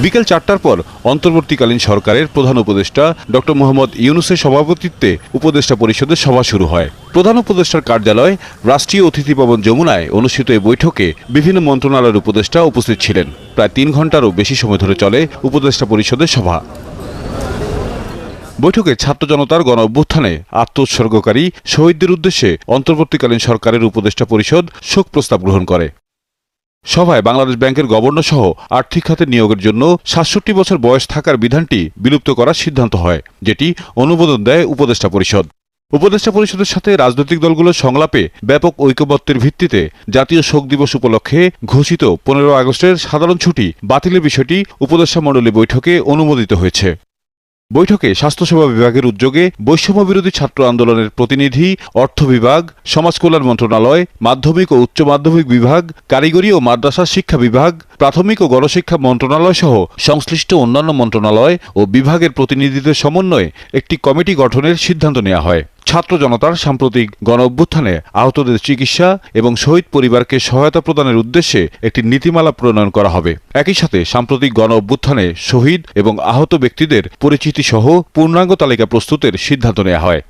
বিকেল 4টার পর অন্তর্বর্তীকালীন সরকারের প্রধান উপদেষ্টা ডক্টর মোহাম্মদ ইউনূসের সভাপতিত্বে উপদেষ্টা পরিষদের সভা শুরু হয়। প্রধান উপদেষ্টার কার্যালয় রাষ্ট্রীয় অতিথি ভবন যমুনায় অনুষ্ঠিত এই বৈঠকে বিভিন্ন মন্ত্রণালয়ের উপদেষ্টা উপস্থিত ছিলেন। প্রায় 3 ঘণ্টারও বেশি সময় ধরে চলে উপদেষ্টা পরিষদের সভা। বৈঠকে ছাত্র জনতার গণ অভ্যুত্থানে আত্মোৎসর্গকারী শহীদদের উদ্দেশ্যে অন্তর্বর্তীকালীন সরকারের উপদেষ্টা পরিষদ শোক প্রস্তাব গ্রহণ করে। সভায় বাংলাদেশ ব্যাংকের গভর্নর সহ আর্থিক খাতে নিয়োগের জন্য ৬৭ বছর বয়স থাকার বিধানটি বিলুপ্ত করার সিদ্ধান্ত হয়, যেটি অনুমোদন দেয় উপদেষ্টা পরিষদ। উপদেষ্টা পরিষদের সাথে রাজনৈতিক দলগুলোর সংলাপে ব্যাপক ঐকমত্যের ভিত্তিতে জাতীয় শোক দিবস উপলক্ষে ঘোষিত 15 আগস্টের সাধারণ ছুটি বাতিলের বিষয়টি উপদেষ্টা মণ্ডলী বৈঠকে অনুমোদিত হয়েছে। বৈঠকে স্বাস্থ্যসেবা বিভাগের উদ্যোগে বৈষম্য বিরোধী ছাত্র আন্দোলনের প্রতিনিধি, অর্থ বিভাগ, সমাজ কল্যাণ মন্ত্রণালয়, মাধ্যমিক ও উচ্চ মাধ্যমিক বিভাগ, কারিগরি ও মাদ্রাসা শিক্ষা বিভাগ, প্রাথমিক ও গণশিক্ষা মন্ত্রণালয় সহ সংশ্লিষ্ট অন্যান্য মন্ত্রণালয় ও বিভাগের প্রতিনিধিদের সমন্বয়ে একটি কমিটি গঠনের সিদ্ধান্ত নেওয়া হয়। ছাত্র জনতার সাম্প্রতিক গণ অভ্যুত্থানে আহতদের চিকিৎসা এবং শহীদ পরিবারকে সহায়তা প্রদানের উদ্দেশ্যে একটি নীতিমালা প্রণয়ন করা হবে। একই সাথে সাম্প্রতিক গণ অভ্যুত্থানে শহীদ এবং আহত ব্যক্তিদের পরিচিতি সহ পূর্ণাঙ্গ তালিকা প্রস্তুতের সিদ্ধান্ত নেওয়া হয়।